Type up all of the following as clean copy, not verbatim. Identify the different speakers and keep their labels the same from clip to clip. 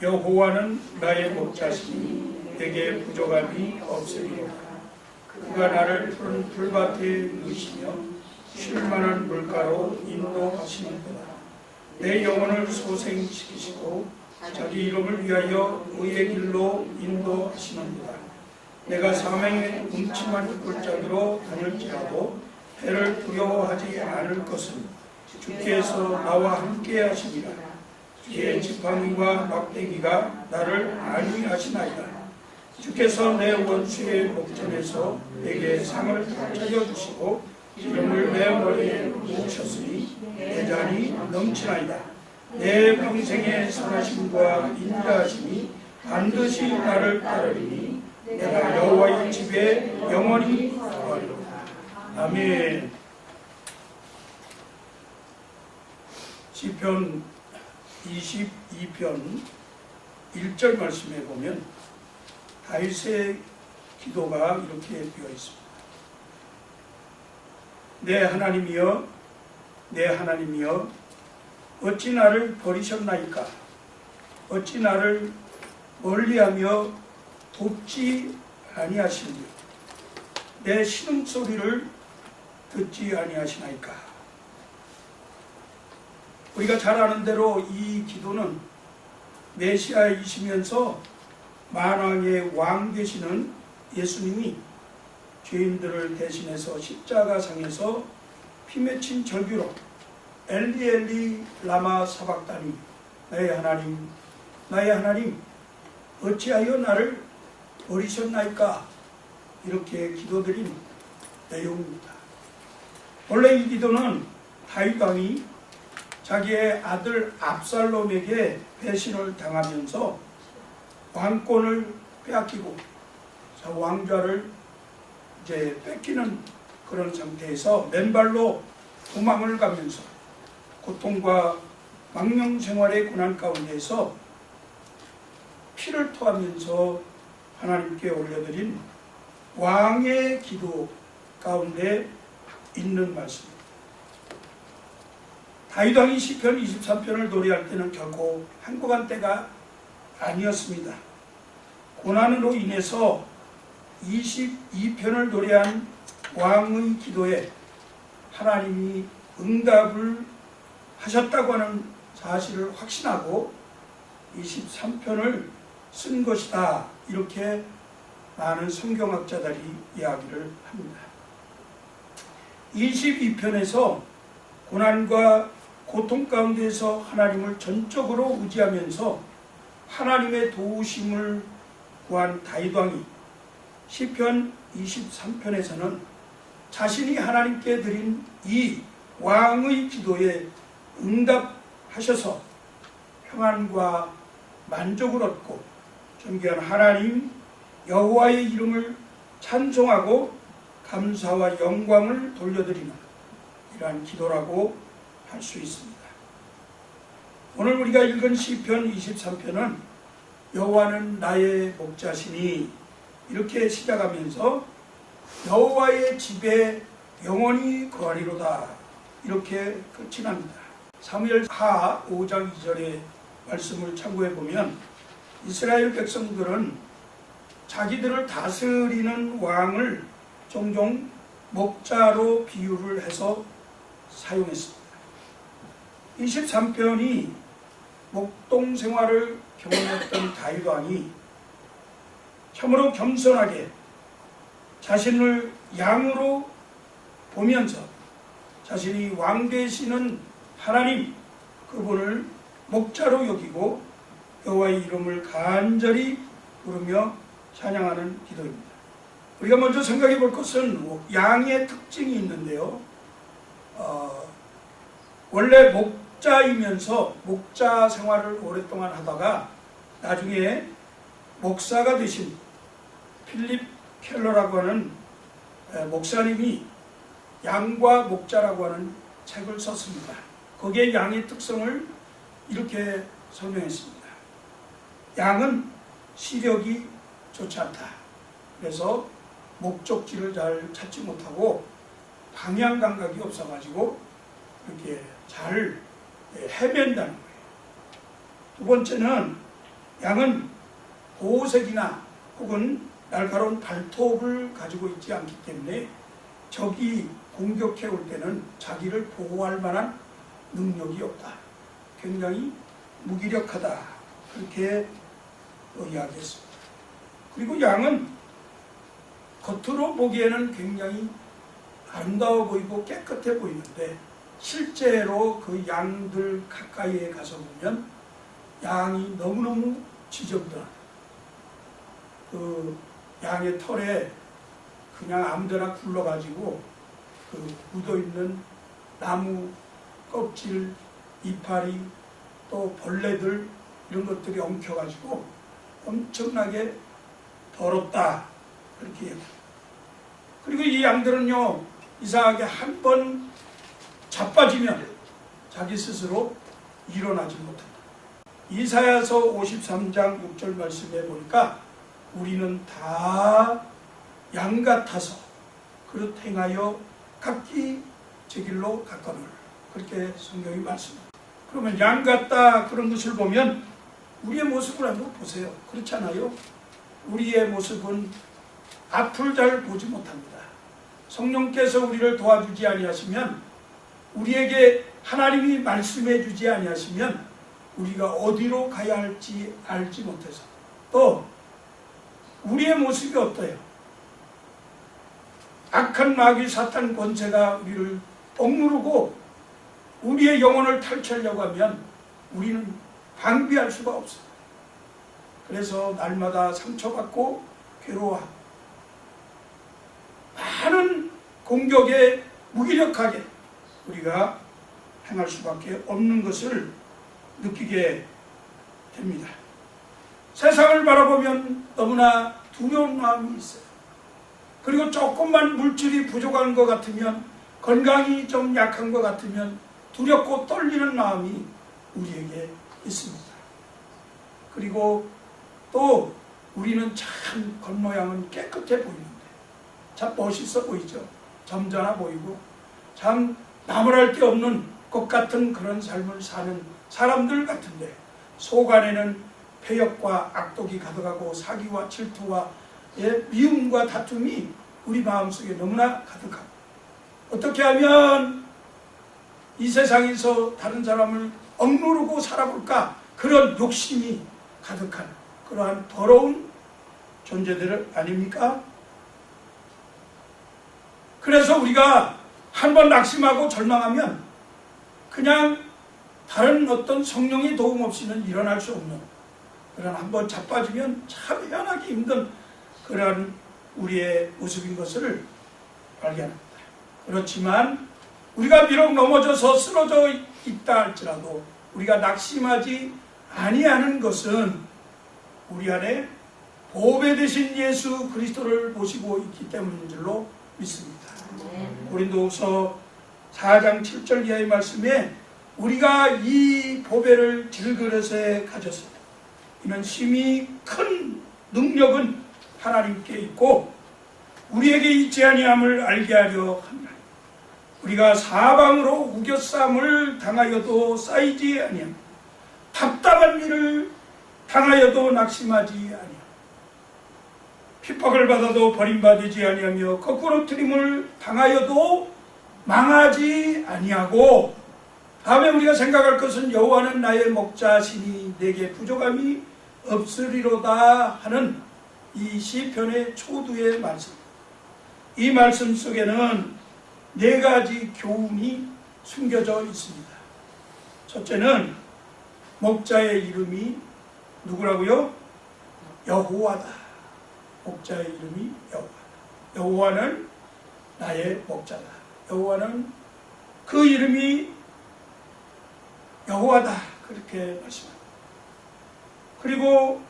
Speaker 1: 여호와는 나의 목자시니 내게 부족함이 없으리로다. 그가 나를 푸른 풀밭에 누시며 쉴만한 물가로 인도하시는도다. 내 영혼을 소생시키시고 자기 이름을 위하여 의의 길로 인도하시는도다. 내가 사망의 음침한 굴자리로 다닐지라도 해를 두려워하지 않을 것은 주께서 나와 함께 하시니라. 주의 지팡이와 막대기가 나를 안위하시나이다. 주께서 내 원수의 목전에서 내게 상을 차려주시고 기름을 내 머리에 부으셨으니 내 잔이 넘치나이다. 내 평생의 선하심과 인자하심이 반드시 나를 따르리니 내가 여호와의 집에 영원히 거하리로다. 아멘. 시편 22편 1절 말씀에 보면 다윗의 기도가 이렇게 되어 있습니다. 내 하나님이여, 내 하나님이여, 어찌 나를 버리셨나이까? 어찌 나를 멀리하며 돕지 아니하시며 내 신음소리를 듣지 아니하시나이까? 우리가 잘 아는 대로 이 기도는 메시아이시면서 만왕의 왕 되시는 예수님이 죄인들을 대신해서 십자가상에서 피 맺힌 절규로 엘리 엘리 라마 사박다니, 나의 하나님, 나의 하나님, 어찌하여 나를 버리셨나이까? 이렇게 기도드린 내용입니다. 원래 이 기도는 다윗 왕이 자기의 아들 압살롬에게 배신을 당하면서 왕권을 빼앗기고 왕좌를 이제 뺏기는 그런 상태에서 맨발로 도망을 가면서 고통과 망명 생활의 고난 가운데에서 피를 토하면서 하나님께 올려드린 왕의 기도 가운데 있는 말씀입니다. 다윗 왕이 시편 23편을 노래할 때는 결코 행복한 때가 아니었습니다. 고난으로 인해서 22편을 노래한 왕의 기도에 하나님이 응답을 하셨다고 하는 사실을 확신하고 23편을 쓴 것이다. 이렇게 많은 성경학자들이 이야기를 합니다. 22편에서 고난과 고통 가운데서 하나님을 전적으로 의지하면서 하나님의 도우심을 구한 다윗 왕이 시편 23편에서는 자신이 하나님께 드린 이 왕의 기도에 응답하셔서 평안과 만족을 얻고 존귀한 하나님 여호와의 이름을 찬송하고 감사와 영광을 돌려드리는 이러한 기도라고 할 수 있습니다. 오늘 우리가 읽은 시편 23편은 여호와는 나의 목자시니 이렇게 시작하면서 여호와의 집에 영원히 거하리로다 이렇게 끝이 납니다. 사무엘하 5장 2절의 말씀을 참고해 보면 이스라엘 백성들은 자기들을 다스리는 왕을 종종 목자로 비유를 해서 사용했습니다. 23편이 목동 생활을 경험했던 다윗 왕이 참으로 겸손하게 자신을 양으로 보면서 자신이 왕 되시는 하나님 그분을 목자로 여기고 여호와의 이름을 간절히 부르며 찬양하는 기도입니다. 우리가 먼저 생각해 볼 것은 양의 특징이 있는데요. 원래 목자이면서 목자 생활을 오랫동안 하다가 나중에 목사가 되신 필립 켈러라고 하는 목사님이 양과 목자라고 하는 책을 썼습니다. 거기에 양의 특성을 이렇게 설명했습니다. 양은 시력이 좋지 않다. 그래서 목적지를 잘 찾지 못하고 방향 감각이 없어가지고 이렇게 잘 헤맨다는 거예요. 두 번째는 양은 보호색이나 혹은 날카로운 발톱을 가지고 있지 않기 때문에 적이 공격해 올 때는 자기를 보호할 만한 능력이 없다. 굉장히 무기력하다. 그렇게 이야기했습니다. 그리고 양은 겉으로 보기에는 굉장히 아름다워 보이고 깨끗해 보이는데 실제로 그 양들 가까이에 가서 보면 양이 너무너무 지저분하다. 그 양의 털에 그냥 아무데나 굴러가지고 그 묻어있는 나무 껍질, 이파리, 또 벌레들 이런 것들이 엉켜가지고 엄청나게 더럽다. 그렇게 얘기합니다. 그리고 이 양들은요, 이상하게 한 번 자빠지면 자기 스스로 일어나지 못한다. 이사야서 53장 6절 말씀에 보니까 우리는 다 양 같아서 그릇 행하여 각기 제 길로 가거늘. 그렇게 성경이 말씀합니다. 그러면 양 같다 그런 것을 보면 우리의 모습을 한번 보세요. 그렇지 않아요? 우리의 모습은 앞을 잘 보지 못합니다. 성령께서 우리를 도와주지 아니하시면, 우리에게 하나님이 말씀해 주지 아니하시면 우리가 어디로 가야 할지 알지 못해서, 또 우리의 모습이 어때요? 악한 마귀 사탄 권세가 우리를 억누르고 우리의 영혼을 탈취하려고 하면 우리는 방비할 수가 없어요. 그래서 날마다 상처받고 괴로워하고 많은 공격에 무기력하게 우리가 행할 수밖에 없는 것을 느끼게 됩니다. 세상을 바라보면 너무나 두려운 마음이 있어요. 그리고 조금만 물질이 부족한 것 같으면, 건강이 좀 약한 것 같으면 두렵고 떨리는 마음이 우리에게 있습니다. 그리고 또 우리는 참 겉모양은 깨끗해 보이는데 참 멋있어 보이죠. 점잖아 보이고 참 나무랄 데 없는 것 같은 그런 삶을 사는 사람들 같은데 속 안에는 패역과 악독이 가득하고 사기와 질투와 미움과 다툼이 우리 마음속에 너무나 가득하고, 어떻게 하면 이 세상에서 다른 사람을 억누르고 살아볼까, 그런 욕심이 가득한 그러한 더러운 존재들 아닙니까? 그래서 우리가 한번 낙심하고 절망하면 그냥 다른 어떤 성령의 도움 없이는 일어날 수 없는, 그런 한번 자빠지면 참 헤어나기 힘든 그러한 우리의 모습인 것을 발견합니다. 그렇지만 우리가 비록 넘어져서 쓰러져 있다 할지라도 우리가 낙심하지 아니하는 것은 우리 안에 보배 되신 예수 그리스도를 보시고 있기 때문인 줄로 믿습니다. 고린도후서 4장 7절 이하의 말씀에 우리가 이 보배를 질그릇에 가졌습니다. 이는 심히 큰 능력은 하나님께 있고 우리에게 있지 아니함을 알게 하려 합니다. 우리가 사방으로 우겨쌈을 당하여도 쌓이지 아니함, 답답한 일을 당하여도 낙심하지 아니함, 핍박을 받아도 버림받지 아니하며 거꾸로 트림을 당하여도 망하지 아니하고, 다음에 우리가 생각할 것은 여호와는 나의 목자시니 내게 부족함이 없으리로다 하는 이 시편의 초두의 말씀. 이 말씀 속에는 4가지 교훈이 숨겨져 있습니다. 첫째는 목자의 이름이 누구라고요? 여호와다. 목자의 이름이 여호와다. 여호와는 나의 목자다. 여호와는 그 이름이 여호와다. 그렇게 말씀합니다. 그리고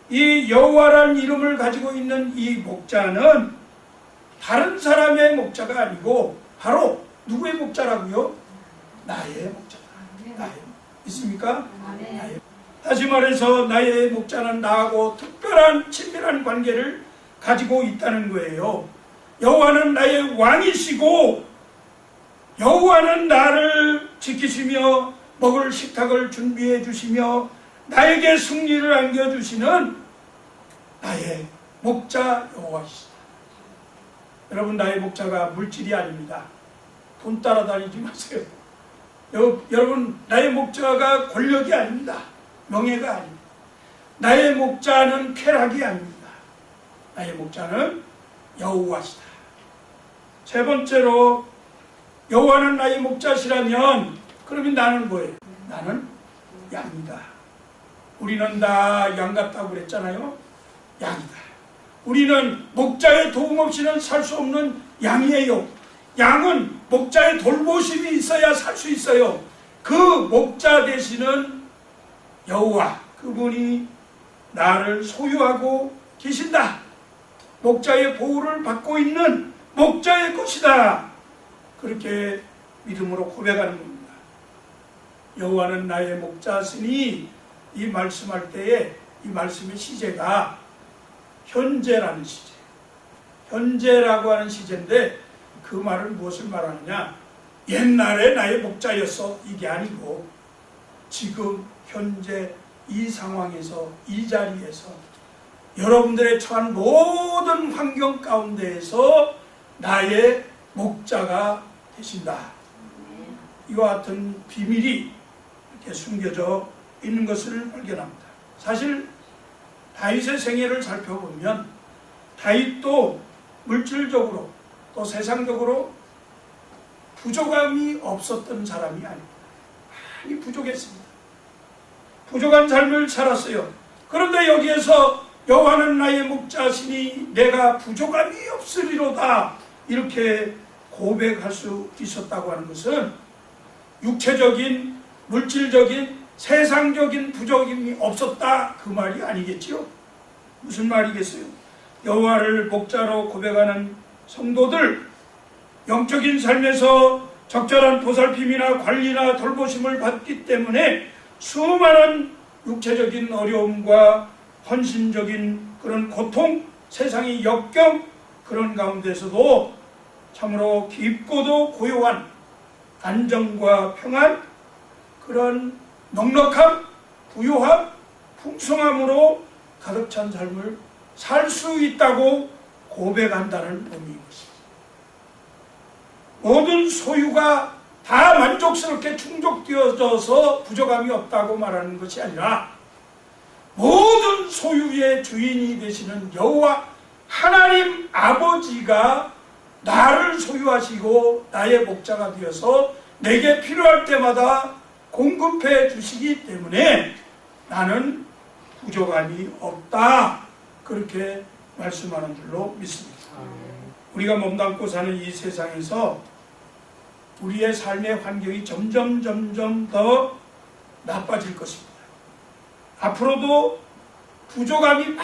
Speaker 1: 이 여호와라는 이름을 가지고 있는 이 목자는 다른 사람의 목자가 아니고 바로 누구의 목자라고요? 나의 목자다. 나의. 있습니까? 나의. 다시 말해서 나의 목자는 나하고 특별한 친밀한 관계를 가지고 있다는 거예요. 여호와는 나의 왕이시고 여호와는 나를 지키시며 먹을 식탁을 준비해 주시며 나에게 승리를 안겨주시는 나의 목자 여호와이시다. 여러분, 나의 목자가 물질이 아닙니다. 돈 따라다니지 마세요. 여러분, 나의 목자가 권력이 아닙니다. 명예가 아닙니다. 나의 목자는 쾌락이 아닙니다. 나의 목자는 여호와시다. 세 번째로, 여호와는 나의 목자시라면 그러면 나는 뭐예요? 나는 양이다. 우리는 다 양 같다고 그랬잖아요. 양이다. 우리는 목자의 도움 없이는 살 수 없는 양이에요. 양은 목자의 돌보심이 있어야 살 수 있어요. 그 목자 되시는 여호와, 그분이 나를 소유하고 계신다. 목자의 보호를 받고 있는 목자의 것이다. 그렇게 믿음으로 고백하는 겁니다. 여호와는 나의 목자시니, 이 말씀할 때에 이 말씀의 시제가 현재라는 시제, 현재라고 하는 시제인데, 그 말은 무엇을 말하느냐? 옛날에 나의 목자였어, 이게 아니고 지금 현재 이 상황에서, 이 자리에서, 여러분들의 처한 모든 환경 가운데에서 나의 목자가 되신다. 이와 같은 비밀이 이렇게 숨겨져 있는 것을 발견합니다. 사실 다윗의 생애를 살펴보면 다윗도 물질적으로 또 세상적으로 부족함이 없었던 사람이 아닙니다. 많이 부족했습니다. 부족한 삶을 살았어요. 그런데 여기에서 여호와는 나의 목자시니 내가 부족함이 없으리로다, 이렇게 고백할 수 있었다고 하는 것은 육체적인, 물질적인, 세상적인 부족함이 없었다, 그 말이 아니겠지요? 무슨 말이겠어요? 여호와를 목자로 고백하는 성도들, 영적인 삶에서 적절한 보살핌이나 관리나 돌보심을 받기 때문에 수많은 육체적인 어려움과 헌신적인 그런 고통, 세상의 역경, 그런 가운데서도 참으로 깊고도 고요한 안정과 평안, 그런 넉넉함, 부요함, 풍성함으로 가득 찬 삶을 살 수 있다고 고백한다는 의미인 것입니다. 모든 소유가 다 만족스럽게 충족되어져서 부족함이 없다고 말하는 것이 아니라, 모든 소유의 주인이 되시는 여호와 하나님 아버지가 나를 소유하시고 나의 목자가 되어서 내게 필요할 때마다 공급해 주시기 때문에 나는 부족함이 없다, 그렇게 말씀하는 줄로 믿습니다. 우리가 몸담고 사는 이 세상에서 우리의 삶의 환경이 점점 더 나빠질 것입니다. 앞으로도 부족함이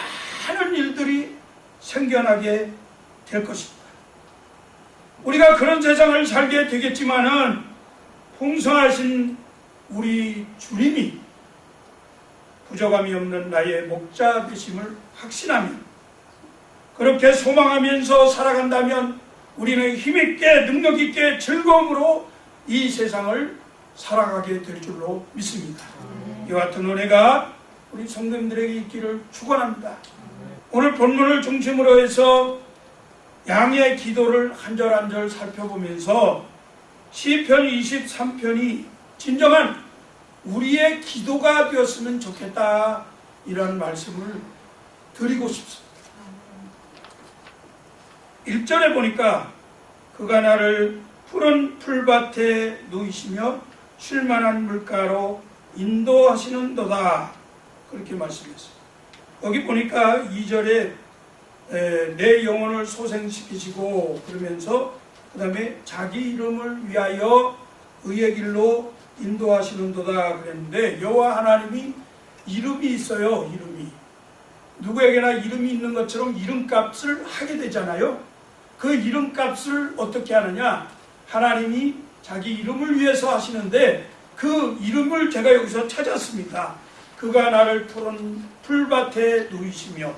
Speaker 1: 많은 일들이 생겨나게 될 것입니다. 우리가 그런 세상을 살게 되겠지만은 풍성하신 우리 주님이 부족함이 없는 나의 목자 되심을 확신하며 그렇게 소망하면서 살아간다면 우리는 힘있게, 능력있게, 즐거움으로 이 세상을 살아가게 될 줄로 믿습니다. 이와 같은 은혜가 우리 성도님들에게 있기를 축원합니다. 오늘 본문을 중심으로 해서 양의 기도를 한 절 한 절 살펴보면서 시편 23편이 진정한 우리의 기도가 되었으면 좋겠다, 이런 말씀을 드리고 싶습니다. 1절에 보니까 그가 나를 푸른 풀밭에 누이시며 쉴만한 물가로 인도하시는도다, 그렇게 말씀했어요. 여기 보니까 2절에 내 영혼을 소생시키시고, 그러면서 그 다음에 자기 이름을 위하여 의의 길로 인도하시는도다 그랬는데, 여호와 하나님이 이름이 있어요. 이름이 누구에게나 이름이 있는 것처럼 이름값을 하게 되잖아요. 그 이름값을 어떻게 하느냐, 하나님이 자기 이름을 위해서 하시는데 그 이름을 제가 여기서 찾았습니다. 그가 나를 푸른 풀밭에 누이시며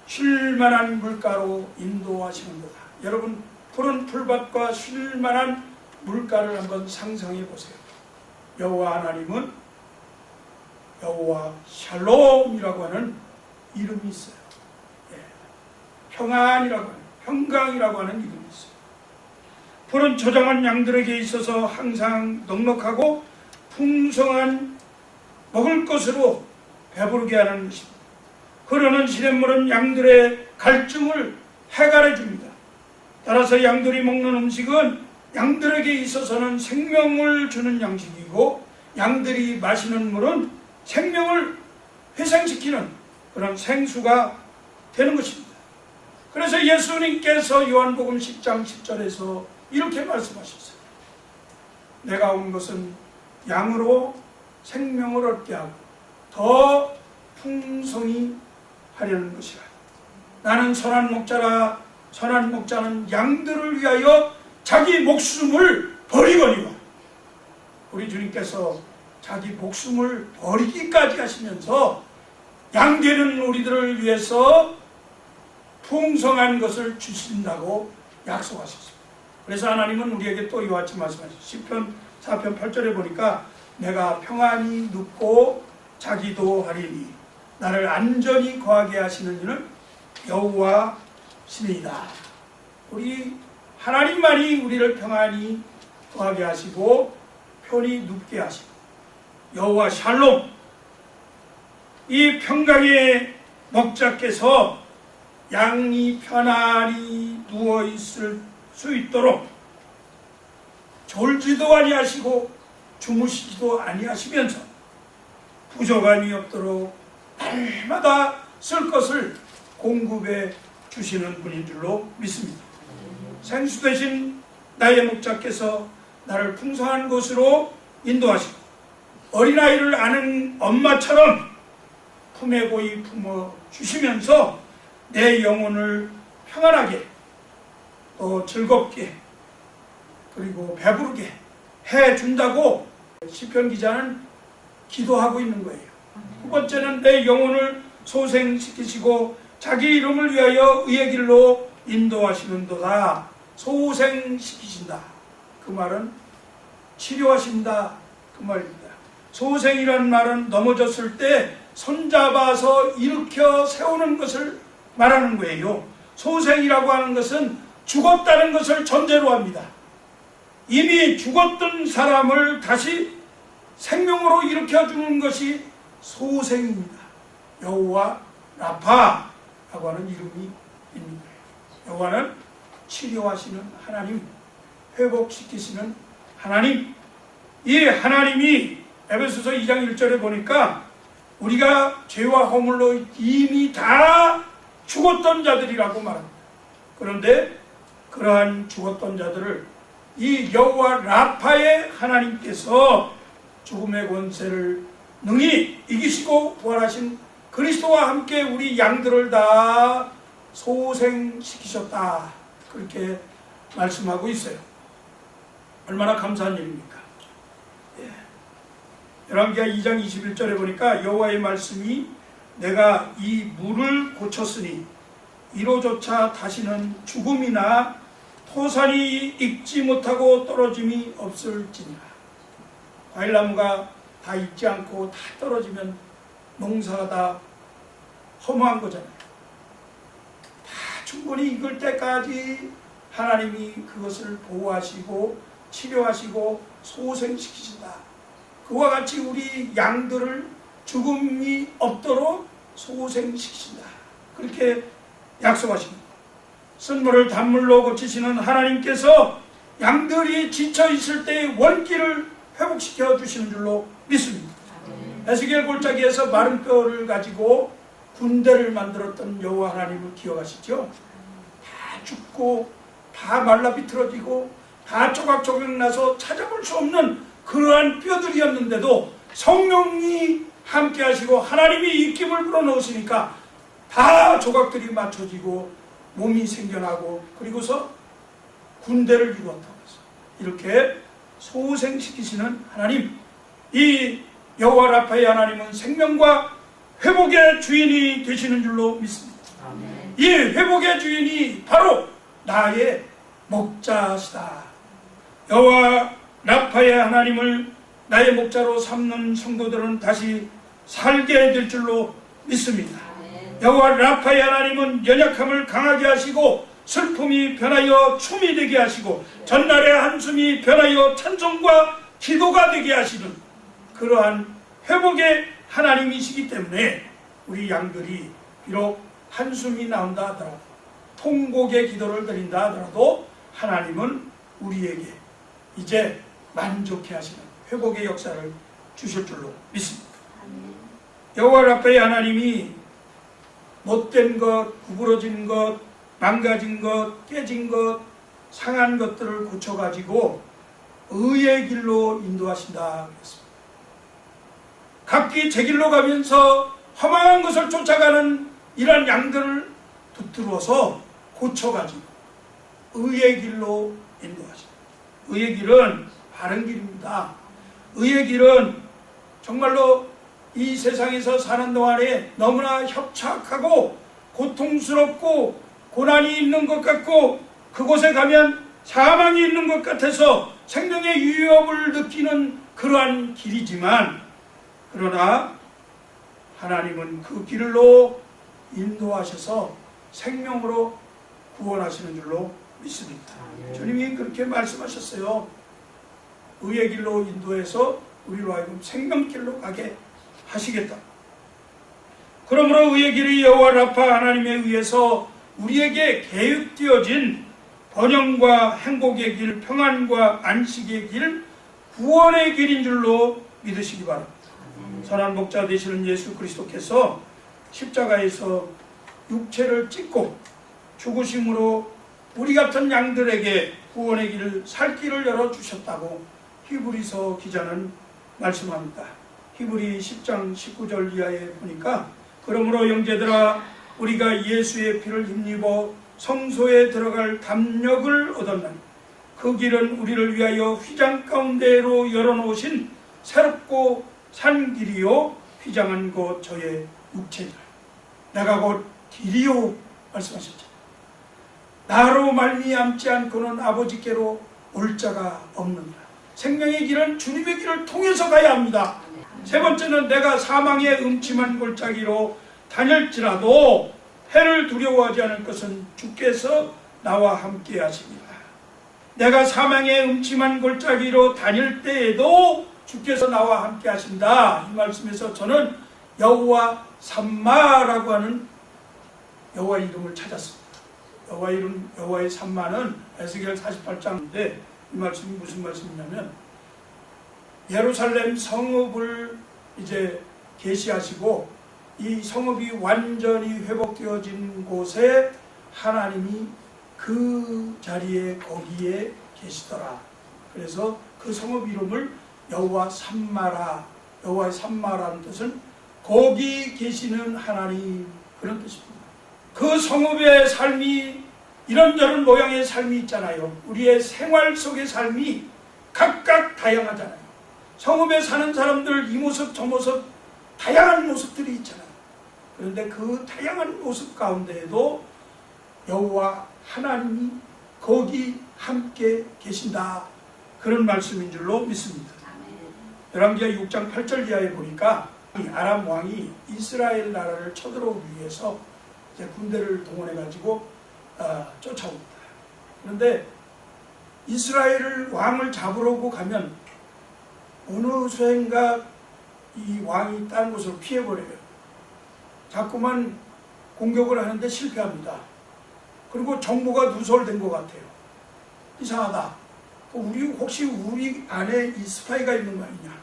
Speaker 1: 쉴만한 물가로 인도하시는도다. 여러분, 푸른 풀밭과 쉴만한 물가를 한번 상상해 보세요. 여호와 하나님은 여호와 샬롬이라고 하는 이름이 있어요. 평안이라고 하는, 평강이라고 하는 이름이 있어요. 푸른 초장한 양들에게 있어서 항상 넉넉하고 풍성한 먹을 것으로 배부르게 하는 것입니다. 흐르는 시냇물은 양들의 갈증을 해결해 줍니다. 따라서 양들이 먹는 음식은 양들에게 있어서는 생명을 주는 양식이고, 양들이 마시는 물은 생명을 회생시키는 그런 생수가 되는 것입니다. 그래서 예수님께서 요한복음 10장 10절에서 이렇게 말씀하셨어요. 내가 온 것은 양으로 생명을 얻게 하고 더 풍성히 하려는 것이라. 나는 선한 목자라. 선한 목자는 양들을 위하여 자기 목숨을 버리거니와. 우리 주님께서 자기 목숨을 버리기까지 하시면서 양되는 우리들을 위해서 풍성한 것을 주신다고 약속하셨습니다. 그래서 하나님은 우리에게 또 이와 같이 말씀하셨어요. 시편 4편 8절에 보니까 내가 평안히 눕고 자기도 하리니 나를 안전히 거하게 하시는 이는 여호와시니이다. 우리 하나님만이 우리를 평안히 거하게 하시고 편히 눕게 하시고, 여호와 샬롬, 이 평강의 목자께서 양이 편안히 누워있을 수 있도록 졸지도 아니하시고 주무시지도 아니하시면서 부족함이 없도록 날마다 쓸 것을 공급해 주시는 분인 줄로 믿습니다. 생수 대신 나의 목자께서 나를 풍성한 곳으로 인도하시고 어린아이를 아는 엄마처럼 품에 고이 품어주시면서 내 영혼을 평안하게 또 즐겁게 그리고 배부르게 해준다고 시편 기자는 기도하고 있는 거예요. 두 번째는 내 영혼을 소생시키시고 자기 이름을 위하여 의의 길로 인도하시는도다. 소생시키신다. 그 말은 치료하신다. 그 말입니다. 소생이라는 말은 넘어졌을 때 손잡아서 일으켜 세우는 것을 말하는 거예요. 소생이라고 하는 것은 죽었다는 것을 전제로 합니다. 이미 죽었던 사람을 다시 생명으로 일으켜주는 것이 소생입니다. 여호와 라파라고 하는 이름이 있는 거예요. 여호와는 치료하시는 하나님, 회복시키시는 하나님. 이 하나님이 에베소서 2장 1절에 보니까 우리가 죄와 허물로 이미 다 죽었던 자들이라고 말합니다. 그런데 그러한 죽었던 자들을 이 여호와 라파의 하나님께서 죽음의 권세를 능히 이기시고 부활하신 그리스도와 함께 우리 양들을 다 소생시키셨다. 그렇게 말씀하고 있어요. 얼마나 감사한 일입니까? 열왕기하 2장 21절에 보니까 여호와의 말씀이 내가 이 물을 고쳤으니 이로조차 다시는 죽음이나 토산이 익지 못하고 떨어짐이 없을지니라. 과일나무가 다 익지 않고 다 떨어지면 농사가 다 허무한 거잖아요. 다 충분히 익을 때까지 하나님이 그것을 보호하시고 치료하시고 소생시키신다. 그와 같이 우리 양들을 죽음이 없도록 소생시키신다. 그렇게 약속하십니다. 쓴물을 단물로 고치시는 하나님께서 양들이 지쳐 있을 때의 원기를 회복시켜 주시는 줄로 믿습니다. 에스겔 골짜기에서 마른 뼈를 가지고 군대를 만들었던 여호와 하나님을 기억하시죠? 다 죽고 다 말라 비틀어지고 다 조각조각 나서 찾아볼 수 없는 그러한 뼈들이었는데도 성령이 함께 하시고 하나님이 입김을 불어넣으시니까 다 조각들이 맞춰지고 몸이 생겨나고 그리고서 군대를 이루었다고 해서 이렇게 소생시키시는 하나님, 이 여호와 라파의 하나님은 생명과 회복의 주인이 되시는 줄로 믿습니다. 아멘. 이 회복의 주인이 바로 나의 목자시다. 여호와 라파의 하나님을 나의 목자로 삼는 성도들은 다시 살게 될 줄로 믿습니다. 여호와 라파의 하나님은 연약함을 강하게 하시고 슬픔이 변하여 춤이 되게 하시고 전날의 한숨이 변하여 찬송과 기도가 되게 하시는 그러한 회복의 하나님이시기 때문에 우리 양들이 비록 한숨이 나온다 하더라도 통곡의 기도를 드린다 하더라도 하나님은 우리에게 이제 만족해 하시는 회복의 역사를 주실 줄로 믿습니다. 여호와 라파의 하나님이 못된 것, 구부러진 것, 망가진 것, 깨진 것, 상한 것들을 고쳐가지고 의의 길로 인도하신다 그랬습니다. 각기 제 길로 가면서 허망한 것을 쫓아가는 이런 양들을 붙들어서 고쳐가지고 의의 길로 인도하신다. 의의 길은 바른 길입니다. 의의 길은 정말로 이 세상에서 사는 동안에 너무나 협착하고 고통스럽고 고난이 있는 것 같고 그곳에 가면 사망이 있는 것 같아서 생명의 위협을 느끼는 그러한 길이지만 그러나 하나님은 그 길로 인도하셔서 생명으로 구원하시는 줄로 믿습니다. 주님이 그렇게 말씀하셨어요. 의의 길로 인도해서 우리로 하여금 생명길로 가게 하시겠다. 그러므로 의의 길이 여호와 라파 하나님에 의해서 우리에게 계획되어진 번영과 행복의 길, 평안과 안식의 길, 구원의 길인 줄로 믿으시기 바랍니다. 선한 목자 되시는 예수 그리스도께서 십자가에서 육체를 찢고 죽으심으로 우리 같은 양들에게 구원의 길을 살 길을 열어주셨다고 히브리서 기자는 말씀합니다. 히브리 10장 19절 이하에 보니까 그러므로 형제들아 우리가 예수의 피를 힘입어 성소에 들어갈 담력을 얻었나니 그 길은 우리를 위하여 휘장 가운데로 열어놓으신 새롭고 산 길이요 휘장한 것 저의 육체니라. 내가 곧 길이요 말씀하셨죠. 나로 말미암지 않고는 아버지께로 올 자가 없느니라. 생명의 길은 주님의 길을 통해서 가야 합니다. 세 번째는 내가 사망의 음침한 골짜기로 다닐지라도 해를 두려워하지 않을 것은 주께서 나와 함께 하십니다. 내가 사망의 음침한 골짜기로 다닐 때에도 주께서 나와 함께 하신다. 이 말씀에서 저는 여호와 삼마라고 하는 여호와 이름을 찾았습니다. 여호와 이름, 여호와의 삼마는 에스겔 48장인데 이 말씀이 무슨 말씀이냐면 예루살렘 성읍을 이제 계시하시고 이 성읍이 완전히 회복되어진 곳에 하나님이 그 자리에 거기에 계시더라. 그래서 그 성읍 이름을 여호와 삼마라. 여호와의 삼마라는 뜻은 거기 계시는 하나님 그런 뜻입니다. 그 성읍의 삶이 이런저런 모양의 삶이 있잖아요. 우리의 생활 속의 삶이 각각 다양하잖아요. 성읍에 사는 사람들 이 모습 저 모습 다양한 모습들이 있잖아요. 그런데 그 다양한 모습 가운데에도 여호와 하나님이 거기 함께 계신다. 그런 말씀인 줄로 믿습니다. 열왕기하 6장 8절 이하에 보니까 아람 왕이 이스라엘 나라를 쳐들어오기 위해서 이제 군대를 동원해가지고 쫓아옵니다. 그런데 이스라엘 왕을 잡으려고 가면 어느 수행가 이 왕이 다른 곳으로 피해버려요. 자꾸만 공격을 하는데 실패합니다. 그리고 정보가 누설된 것 같아요. 이상하다. 우리 혹시 우리 안에 이 스파이가 있는 거 아니냐.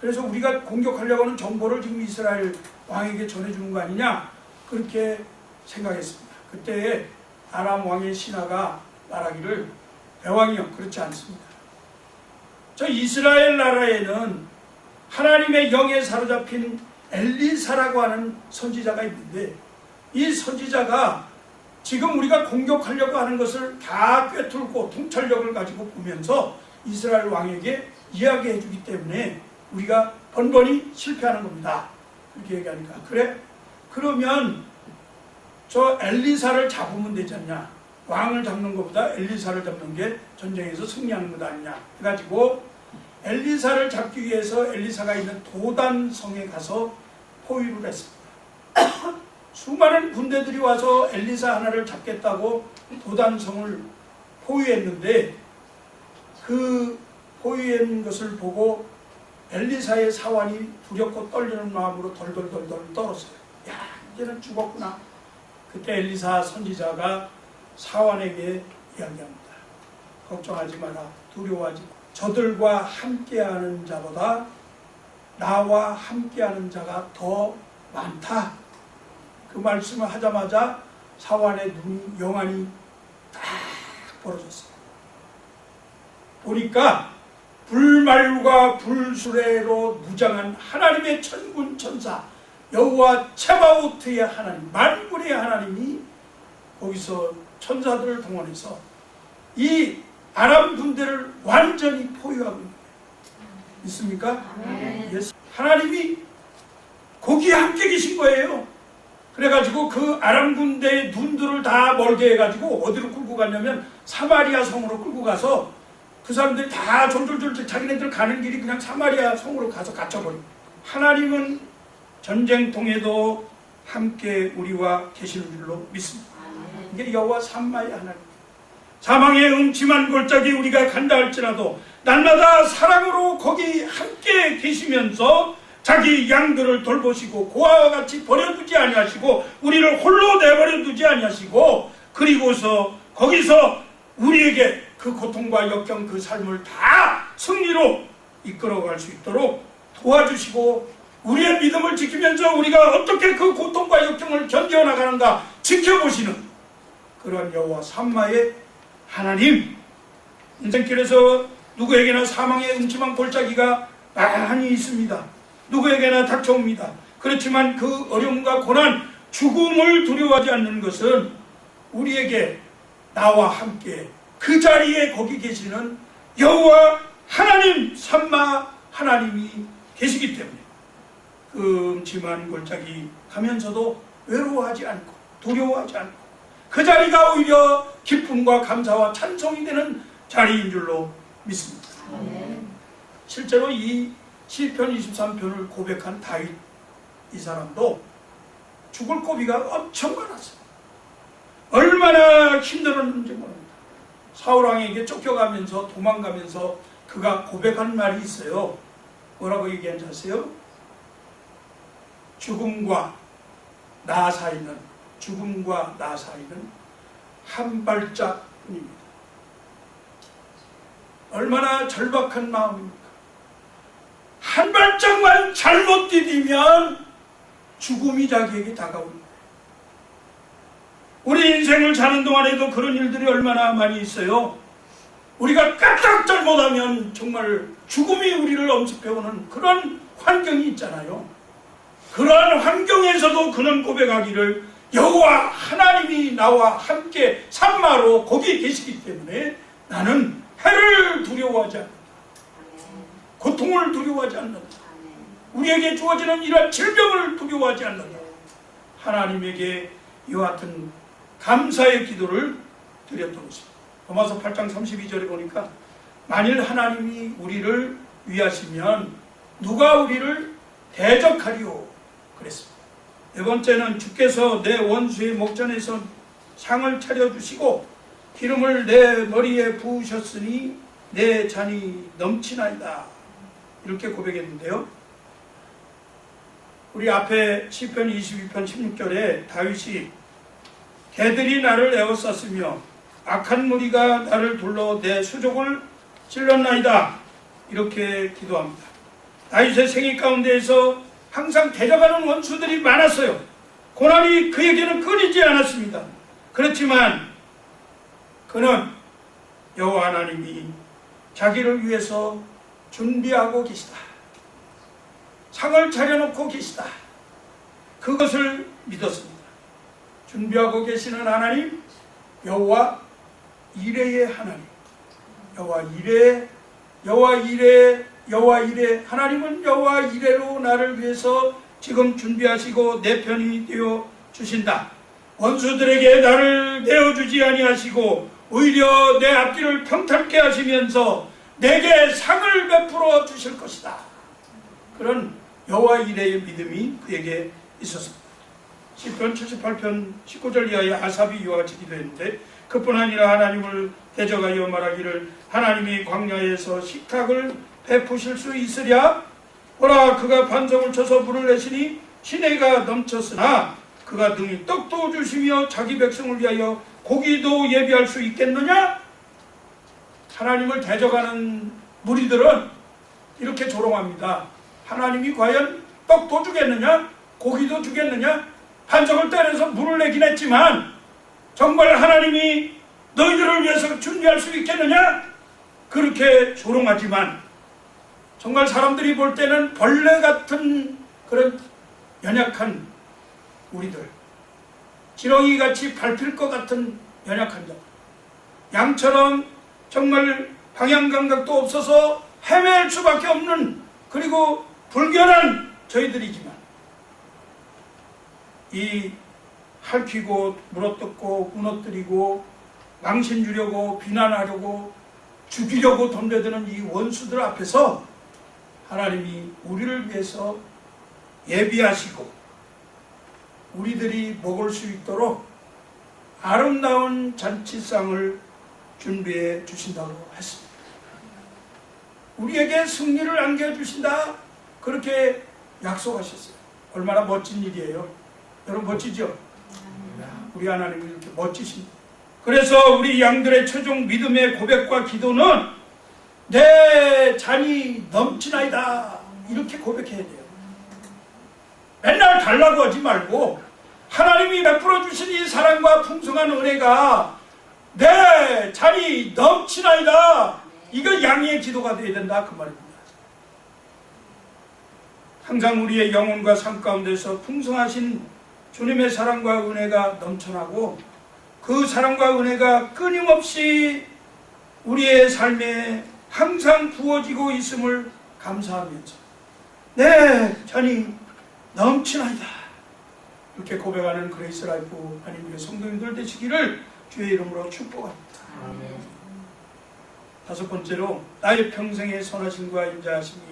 Speaker 1: 그래서 우리가 공격하려고 하는 정보를 지금 이스라엘 왕에게 전해주는 거 아니냐. 그렇게 생각했습니다. 그때 아람 왕의 신하가 말하기를 대왕이여 그렇지 않습니다. 저 이스라엘 나라에는 하나님의 영에 사로잡힌 엘리사라고 하는 선지자가 있는데 이 선지자가 지금 우리가 공격하려고 하는 것을 다 꿰뚫고 통찰력을 가지고 보면서 이스라엘 왕에게 이야기해 주기 때문에 우리가 번번이 실패하는 겁니다. 그렇게 얘기하니까 그래? 그러면 저 엘리사를 잡으면 되지 않냐. 왕을 잡는 것보다 엘리사를 잡는 게 전쟁에서 승리하는 것 아니냐 해가지고 엘리사를 잡기 위해서 엘리사가 있는 도단성에 가서 포위를 했습니다. 수많은 군대들이 와서 엘리사 하나를 잡겠다고 도단성을 포위했는데 그 포위한 것을 보고 엘리사의 사환이 두렵고 떨리는 마음으로 덜덜덜덜 떨었어요. 야, 이제는 죽었구나. 그때 엘리사 선지자가 사환에게 이야기합니다. 걱정하지 마라. 두려워하지 마. 저들과 함께하는 자보다 나와 함께하는 자가 더 많다. 그 말씀을 하자마자 사환의 눈이 영안이 딱 벌어졌어요. 보니까 불말과 불수레로 무장한 하나님의 천군 천사 여호와 츠바오트의 하나님, 만군의 하나님이 거기서 천사들을 동원해서 이 아람 군대를 완전히 포위하고 있는 거예요. 있습니까? 예수. 하나님이 거기에 함께 계신 거예요. 그래가지고 그 아람 군대의 눈들을 다 멀게 해가지고 어디로 끌고 갔냐면 사마리아 성으로 끌고 가서 그 사람들이 다 졸졸졸 자기네들 가는 길이 그냥 사마리아 성으로 가서 갇혀버린 거예요. 하나님은 전쟁통에도 함께 우리와 계시는 줄로 믿습니다. 이게 여호와 삼마의 하나님. 사망의 음침한 골짜기 우리가 간다 할지라도 날마다 사랑으로 거기 함께 계시면서 자기 양들을 돌보시고 고아와 같이 버려두지 아니하시고 우리를 홀로 내버려 두지 아니하시고 그리고서 거기서 우리에게 그 고통과 역경 그 삶을 다 승리로 이끌어갈 수 있도록 도와주시고 우리의 믿음을 지키면서 우리가 어떻게 그 고통과 역경을 견뎌나가는가 지켜보시는 그런 여호와 삼마의 하나님. 인생길에서 누구에게나 사망의 음침한 골짜기가 많이 있습니다. 누구에게나 닥쳐옵니다. 그렇지만 그 어려움과 고난, 죽음을 두려워하지 않는 것은 우리에게 나와 함께 그 자리에 거기 계시는 여호와 하나님, 삼마 하나님이 계시기 때문에 그 음침한 골짜기 가면서도 외로워하지 않고 두려워하지 않고 그 자리가 오히려 기쁨과 감사와 찬송이 되는 자리인 줄로 믿습니다. 실제로 이 시편 23편을 고백한 다윗 이 사람도 죽을 고비가 엄청 많았어요. 얼마나 힘들었는지 모릅니다. 사울왕에게 쫓겨가면서 도망가면서 그가 고백한 말이 있어요. 뭐라고 얘기한지 아세요? 죽음과 나 사이는 한 발짝뿐입니다. 얼마나 절박한 마음입니까? 한 발짝만 잘못 디디면 죽음이 자기에게 다가옵니다. 우리 인생을 사는 동안에도 그런 일들이 얼마나 많이 있어요. 우리가 까딱 잘못하면 정말 죽음이 우리를 엄습해오는 그런 환경이 있잖아요. 그러한 환경에서도 그는 고백하기를 여호와 하나님이 나와 함께 삼마로 거기 계시기 때문에 나는 해를 두려워하지 않는다. 고통을 두려워하지 않는다. 우리에게 주어지는 이러한 질병을 두려워하지 않는다. 하나님에게 이와 같은 감사의 기도를 드렸던 것입니다. 로마서 8장 32절에 보니까 만일 하나님이 우리를 위하시면 누가 우리를 대적하리요 그랬습니다. 네 번째는 주께서 내 원수의 목전에서 상을 차려주시고 기름을 내 머리에 부으셨으니 내 잔이 넘치나이다. 이렇게 고백했는데요. 우리 앞에 시편 22편 16절에 다윗이 개들이 나를 에워쌌으며 악한 무리가 나를 둘러 내 수족을 찔렀나이다. 이렇게 기도합니다. 다윗의 생애 가운데에서 항상 데려가는 원수들이 많았어요. 고난이 그에게는 끊이지 않았습니다. 그렇지만 그는 여호와 하나님이 자기를 위해서 준비하고 계시다. 상을 차려놓고 계시다. 그것을 믿었습니다. 준비하고 계시는 하나님, 여호와 이레의 하나님, 여호와 이레, 하나님은 여호와 이레로 나를 위해서 지금 준비하시고 내 편이 되어 주신다. 원수들에게 나를 내어주지 아니하시고 오히려 내 앞길을 평탄케 하시면서 내게 상을 베풀어 주실 것이다. 그런 여호와 이레의 믿음이 그에게 있었습니다. 시편 78편 19절 이하의 아삽이 이와 같이 기도했는데 그뿐 아니라 하나님을 대적하여 말하기를 하나님이 광야에서 식탁을 베푸실 수 있으랴? 보라, 그가 반석을 쳐서 물을 내시니 시내가 넘쳤으나 그가 능히 떡도 주시며 자기 백성을 위하여 고기도 예비할 수 있겠느냐? 하나님을 대적하는 무리들은 이렇게 조롱합니다. 하나님이 과연 떡도 주겠느냐? 고기도 주겠느냐? 반석을 때려서 물을 내긴 했지만 정말 하나님이 너희들을 위해서 준비할 수 있겠느냐? 그렇게 조롱하지만 정말 사람들이 볼 때는 벌레 같은 그런 연약한 우리들, 지렁이같이 밟힐 것 같은 연약한 자, 양처럼 정말 방향감각도 없어서 헤맬 수밖에 없는, 그리고 불결한 저희들이지만 이 핥히고 물어뜯고 무너뜨리고 망신 주려고 비난하려고 죽이려고 덤벼드는 이 원수들 앞에서 하나님이 우리를 위해서 예비하시고 우리들이 먹을 수 있도록 아름다운 잔치상을 준비해 주신다고 했습니다. 우리에게 승리를 안겨주신다, 그렇게 약속하셨어요. 얼마나 멋진 일이에요. 여러분 멋지죠? 우리 하나님이 이렇게 멋지십니다. 그래서 우리 양들의 최종 믿음의 고백과 기도는 내 잔이 넘치나이다, 이렇게 고백해야 돼요. 맨날 달라고 하지 말고 하나님이 베풀어 주신 이 사랑과 풍성한 은혜가 내 잔이 넘치나이다, 이거 양의 기도가 되어야 된다, 그 말입니다. 항상 우리의 영혼과 삶 가운데서 풍성하신 주님의 사랑과 은혜가 넘쳐나고 그 사랑과 은혜가 끊임없이 우리의 삶에 항상 부어지고 있음을 감사하면서 내 잔이 넘치나이다, 이렇게 고백하는 그레이스 라이프 하나님의 성도님들 되시기를 주의 이름으로 축복합니다.
Speaker 2: 아멘.
Speaker 1: 다섯 번째로 나의 평생의 선하심과 인자하심이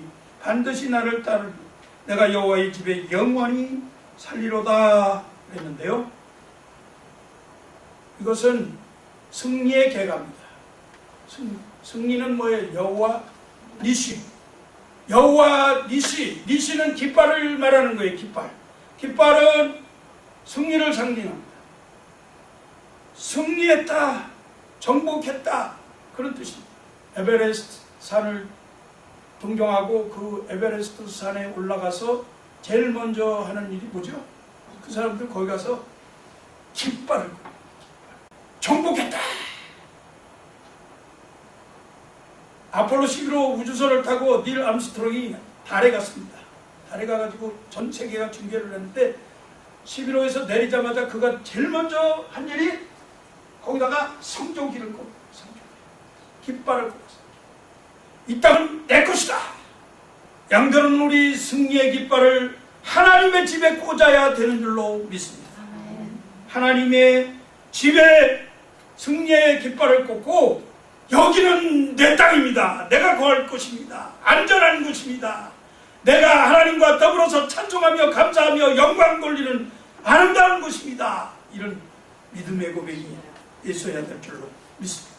Speaker 1: 반드시 나를 따르리 내가 여호와의 집에 영원히 살리로다 그랬는데요. 이것은 승리의 계가입니다. 승리는 뭐예요? 여호와 니시. 여호와 니시. 니시는 깃발을 말하는 거예요. 깃발. 깃발은 승리를 상징합니다. 승리했다, 정복했다, 그런 뜻입니다. 에베레스트 산을 동경하고 그 에베레스트 산에 올라가서 제일 먼저 하는 일이 뭐죠? 그 사람들 거기 가서 깃발을 정복했다. 아폴로 11호 우주선을 타고 닐 암스트롱이 달에 갔습니다. 달에 가가지고 전 세계가 중계를 했는데 11호에서 내리자마자 그가 제일 먼저 한 일이 거기다가 성조기를 꼽고, 깃발을 꼽았어요. 이 땅은 내 것이다. 양들은 우리 승리의 깃발을 하나님의 집에 꽂아야 되는 줄로 믿습니다. 하나님의 집에 승리의 깃발을 꽂고 여기는 내 땅입니다. 내가 거할 곳입니다. 안전한 곳입니다. 내가 하나님과 더불어서 찬송하며 감사하며 영광 돌리는 아름다운 곳입니다. 이런 믿음의 고백이 있어야 될 줄로 믿습니다.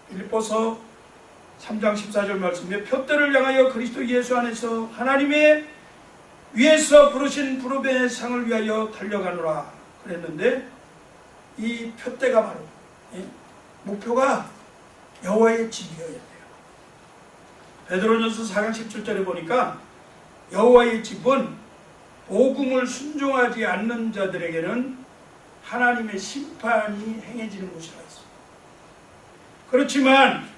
Speaker 1: 빌립보서 3장 14절 말씀에 표대를 향하여 그리스도 예수 안에서 하나님의 위에서 부르신 부름의 상을 위하여 달려가노라 그랬는데, 이 표대가 바로 목표가 여호와의 집이어야 돼요. 베드로전서 4장 17절에 보니까 여호와의 집은 복음을 순종하지 않는 자들에게는 하나님의 심판이 행해지는 곳이라 했어요. 그렇지만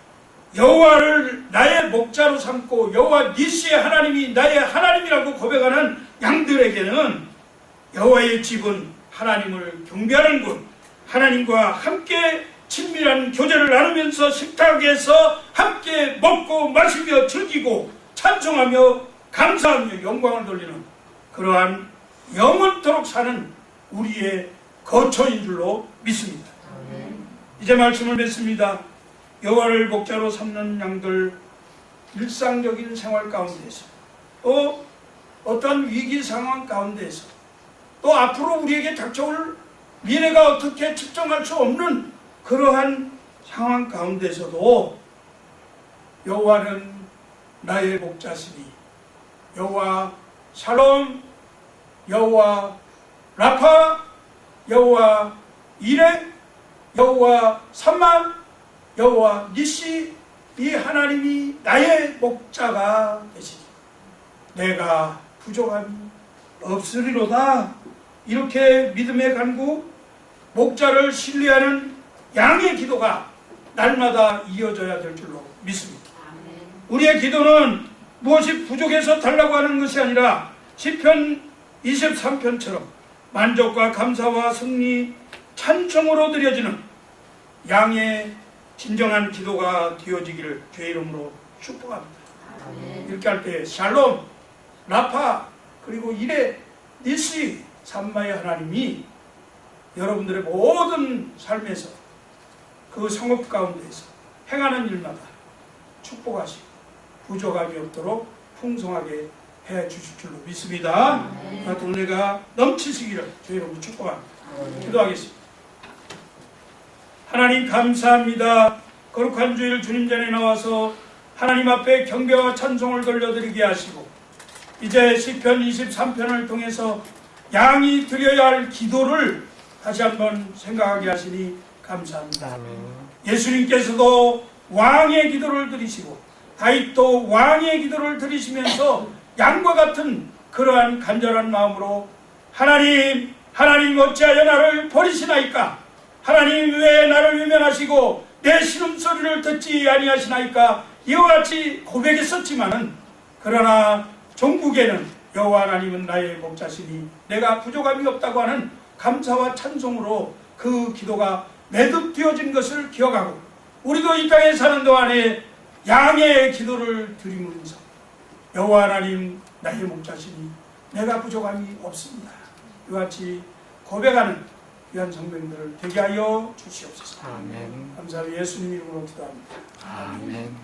Speaker 1: 여호와를 나의 목자로 삼고 여호와 니시의 하나님이 나의 하나님이라고 고백하는 양들에게는 여호와의 집은 하나님을 경배하는 곳, 하나님과 함께 친밀한 교제를 나누면서 식탁에서 함께 먹고 마시며 즐기고 찬송하며 감사하며 영광을 돌리는 그러한 영원토록 사는 우리의 거처인 줄로 믿습니다. 이제 말씀을 맺습니다. 여호와를 목자로 삼는 양들 일상적인 생활 가운데서 또 어떠한 위기 상황 가운데서 또 앞으로 우리에게 닥쳐올 미래가 어떻게 측정할 수 없는 그러한 상황 가운데서도 여호와는 나의 목자시니 여호와 샬롬, 여호와 라파, 여호와 이레, 여호와 삼마, 여호와 니시, 이 하나님이 나의 목자가 되시니 내가 부족함이 없으리로다. 이렇게 믿음의 간구, 목자를 신뢰하는 양의 기도가 날마다 이어져야 될 줄로 믿습니다. 우리의 기도는 무엇이 부족해서 달라고 하는 것이 아니라 시편 23편처럼 만족과 감사와 승리, 찬송으로 드려지는 양의 진정한 기도가 되어지기를 주의 이름으로 축복합니다. 이렇게 할 때 샬롬, 라파, 그리고 이레, 니시, 삼마의 하나님이 여러분들의 모든 삶에서 그 성업 가운데에서 행하는 일마다 축복하시고 부족함이 없도록 풍성하게 해 주실 줄로 믿습니다. 같은 은혜가 넘치시기를 주의 이름으로 축복합니다. 기도하겠습니다. 하나님 감사합니다. 거룩한 주일 주님 전에 나와서 하나님 앞에 경배와 찬송을 돌려드리게 하시고 이제 시편 23편을 통해서 양이 드려야 할 기도를 다시 한번 생각하게 하시니 감사합니다. 예수님께서도 왕의 기도를 드리시고 다윗도 왕의 기도를 드리시면서 양과 같은 그러한 간절한 마음으로 하나님 어찌하여 나를 버리시나이까? 하나님 왜 나를 외면하시고 내 신음소리를 듣지 아니하시나이까? 이와 같이 고백했었지만은 그러나 종국에는 여호와 하나님은 나의 목자시니 내가 부족함이 없다고 하는 감사와 찬송으로 그 기도가 매듭되어진 것을 기억하고 우리도 이 땅에 사는 동안에 양의 기도를 드리면서 여호와 하나님 나의 목자시니 내가 부족함이 없습니다. 이와 같이 고백하는 귀한 성도님들을 되게 하여 주시옵소서.
Speaker 2: 아멘.
Speaker 1: 감사하며 예수님 이름으로 기도합니다.
Speaker 2: 아멘.